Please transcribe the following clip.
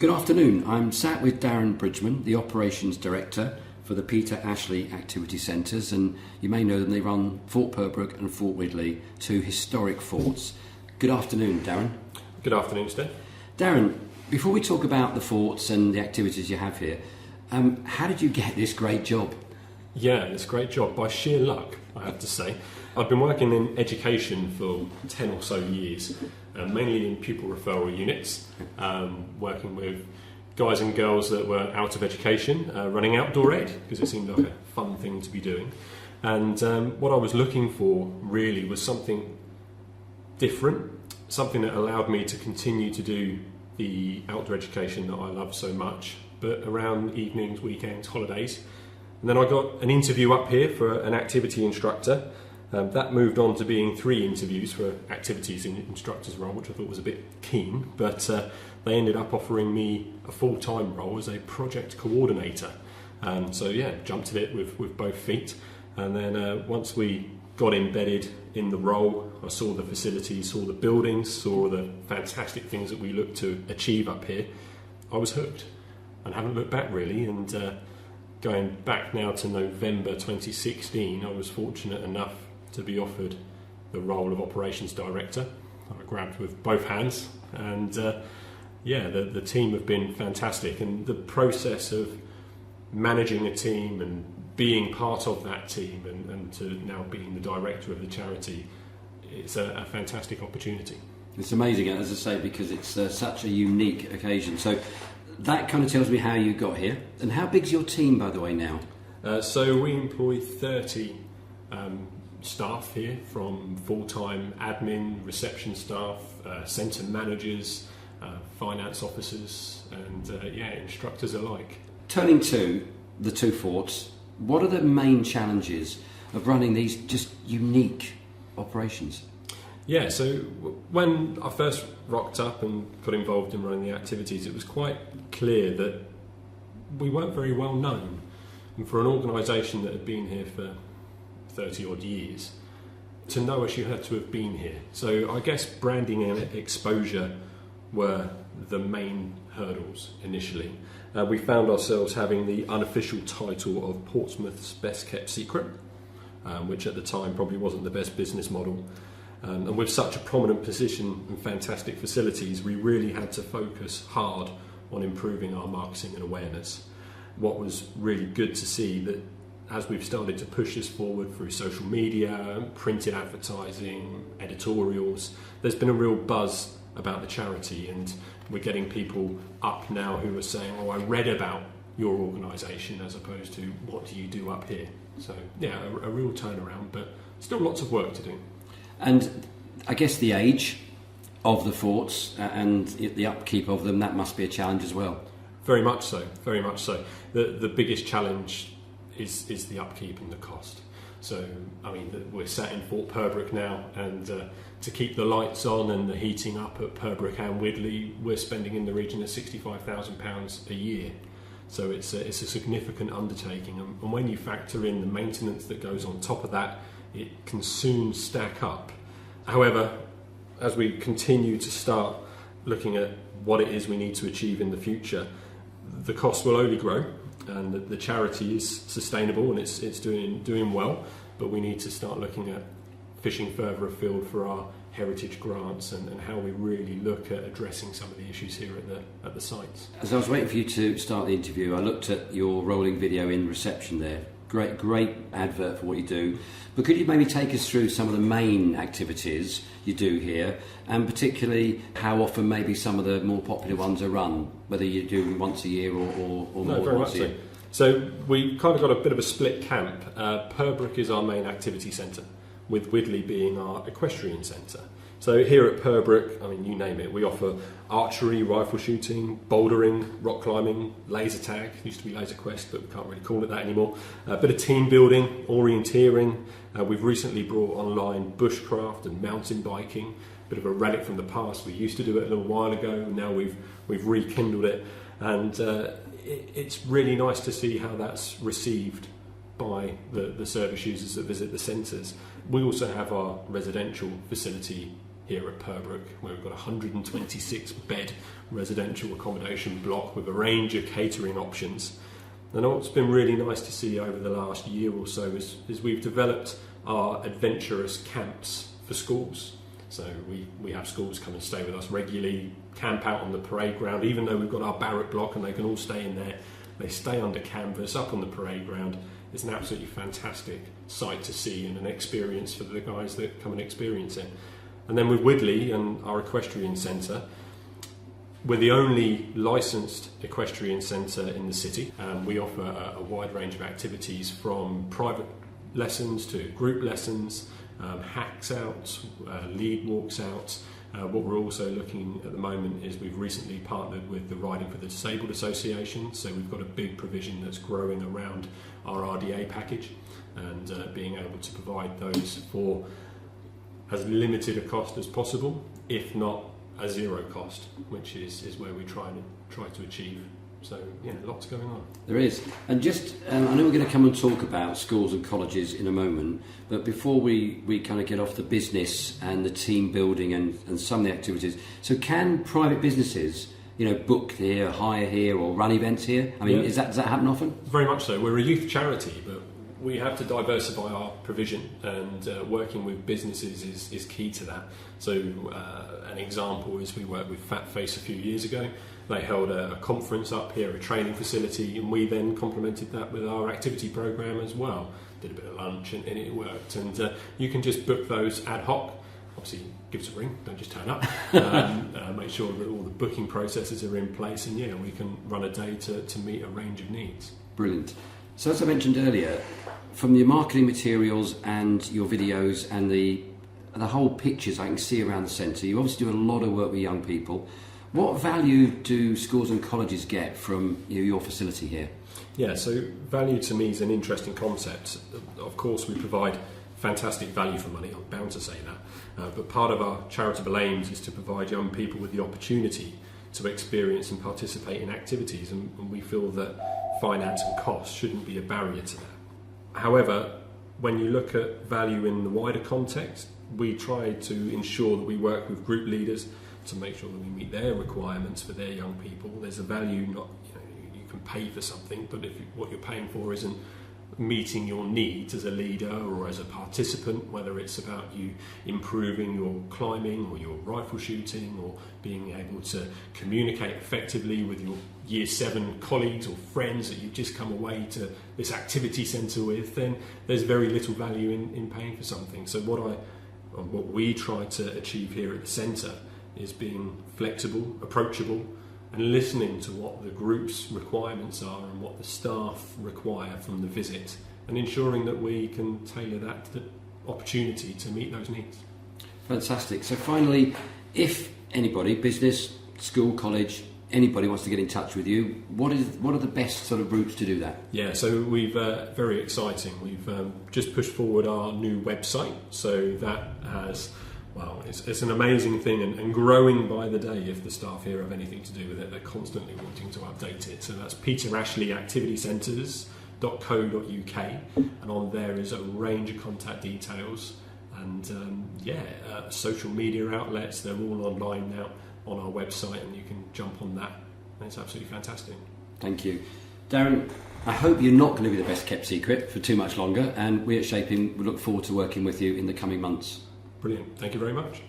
Good afternoon. I'm sat with Darren Bridgman, the Operations Director for the Peter Ashley Activity Centres, and you may know them, they run Fort Purbrook and Fort Widley, two historic forts. Good afternoon, Darren. Good afternoon, Stef. Darren, before we talk about the forts and the activities you have here, how did you get this great job? Yeah, it's a great job by sheer luck, I have to say. I've been working in education for 10 or so years, mainly in pupil referral units, working with guys and girls that were out of education, running outdoor ed, because it seemed like a fun thing to be doing. And what I was looking for really was something different, something that allowed me to continue to do the outdoor education that I love so much, but around evenings, weekends, holidays. And then I got an interview up here for an activity instructor. That moved on to being 3 interviews for activities in instructor's role, which I thought was a bit keen, but they ended up offering me a full-time role as a project coordinator. So yeah, jumped at it with both feet. And then once we got embedded in the role, I saw the facilities, saw the buildings, saw the fantastic things that we look to achieve up here. I was hooked and haven't looked back really. And going back now to November 2016, I was fortunate enough to be offered the role of operations director. I grabbed with both hands, and the team have been fantastic, and the process of managing a team and being part of that team and to now being the director of the charity, it's a fantastic opportunity. It's amazing, as I say, because it's such a unique occasion. So that kind of tells me how you got here. And how big's your team, by the way, now? So we employ 30 staff here, from full-time admin, reception staff, centre managers, finance officers, and instructors alike. Turning to the 2 forts, what are the main challenges of running these just unique operations? Yeah, so when I first rocked up and got involved in running the activities, it was quite clear that we weren't very well known. And for an organisation that had been here for 30 odd years, to know us you had to have been here. So I guess branding and exposure were the main hurdles initially. We found ourselves having the unofficial title of Portsmouth's best kept secret, which at the time probably wasn't the best business model. And with such a prominent position and fantastic facilities, we really had to focus hard on improving our marketing and awareness. What was really good to see that as we've started to push this forward through social media, printed advertising, editorials, there's been a real buzz about the charity, and we're getting people up now who are saying, I read about your organisation, as opposed to what do you do up here. So yeah, a real turnaround, but still lots of work to do. And I guess the age of the forts and the upkeep of them, that must be a challenge as well. Very much so, very much so. The biggest challenge is the upkeep and the cost. So, I mean, we're sat in Fort Purbrook now, and to keep the lights on and the heating up at Purbrook and Widley, we're spending in the region of £65,000 a year. So it's a significant undertaking, and when you factor in the maintenance that goes on top of that, it can soon stack up. However, as we continue to start looking at what it is we need to achieve in the future, the cost will only grow, and the charity is sustainable and it's doing well, but we need to start looking at fishing further afield for our heritage grants and how we really look at addressing some of the issues here at the sites. As I was waiting for you to start the interview, I looked at your rolling video in reception there. Great advert for what you do. But could you maybe take us through some of the main activities you do here, and particularly how often maybe some of the more popular ones are run, whether you do them once a year or more than once a year? So we kind of got a bit of a split camp. Purbrook is our main activity centre, with Widley being our equestrian centre. So here at Purbrook, I mean, you name it, we offer archery, rifle shooting, bouldering, rock climbing, laser tag, used to be laser quest, but we can't really call it that anymore. A bit of team building, orienteering. We've recently brought online bushcraft and mountain biking, a bit of a relic from the past. We used to do it a little while ago, and now we've rekindled it. And it's really nice to see how that's received by the service users that visit the centres. We also have our residential facility here at Purbrook, where we've got a 126 bed residential accommodation block with a range of catering options. And what's been really nice to see over the last year or so is we've developed our adventurous camps for schools. So we have schools come and stay with us regularly, camp out on the parade ground, even though we've got our barrack block and they can all stay in there. They stay under canvas up on the parade ground. It's an absolutely fantastic sight to see and an experience for the guys that come and experience it. And then with Widley and our equestrian centre, we're the only licensed equestrian centre in the city. We offer a wide range of activities from private lessons to group lessons, hacks out, lead walks out. What we're also looking at the moment is we've recently partnered with the Riding for the Disabled Association, so we've got a big provision that's growing around our RDA package, and being able to provide those for as limited a cost as possible, if not a zero cost, which is where we try to achieve. So yeah, lots going on. There is. And just, I know we're going to come and talk about schools and colleges in a moment, but before we kind of get off the business and the team building and some of the activities, so can private businesses, book here, hire here, or run events here? I mean, does that happen often? Very much so. We're a youth charity, but we have to diversify our provision, and working with businesses is key to that. So an example is we worked with Fat Face a few years ago. They held a conference up here, a training facility, and we then complemented that with our activity program as well. Did a bit of lunch and it worked. And you can just book those ad hoc. Obviously, give us a ring, don't just turn up. Make sure that all the booking processes are in place, and yeah, we can run a day to meet a range of needs. Brilliant. So as I mentioned earlier, from your marketing materials and your videos and the whole pictures I can see around the centre, you obviously do a lot of work with young people. What value do schools and colleges get from your facility here? Yeah, so value to me is an interesting concept. Of course, we provide fantastic value for money, I'm bound to say that. But part of our charitable aims is to provide young people with the opportunity to experience and participate in activities, and we feel that finance and cost shouldn't be a barrier to that. However, when you look at value in the wider context, we try to ensure that we work with group leaders to make sure that we meet their requirements for their young people. There's a value, not you can pay for something, but if what you're paying for isn't meeting your needs as a leader or as a participant, whether it's about you improving your climbing or your rifle shooting or being able to communicate effectively with your year 7 colleagues or friends that you've just come away to this activity centre with, then there's very little value in paying for something. So what we try to achieve here at the centre is being flexible, approachable, and listening to what the group's requirements are and what the staff require from the visit, and ensuring that we can tailor that to the opportunity to meet those needs. Fantastic. So finally, if anybody, business, school, college, anybody wants to get in touch with you, what are the best sort of routes to do that? Yeah, so we've very exciting. We've just pushed forward our new website, so that has... Well, it's an amazing thing and growing by the day. If the staff here have anything to do with it, they're constantly wanting to update it. So that's peterashleyactivitycentres.co.uk, and on there is a range of contact details and social media outlets. They're all online now on our website, and you can jump on that, and it's absolutely fantastic. Thank you. Darren, I hope you're not going to be the best kept secret for too much longer, and we at Shaping look forward to working with you in the coming months. Brilliant. Thank you very much.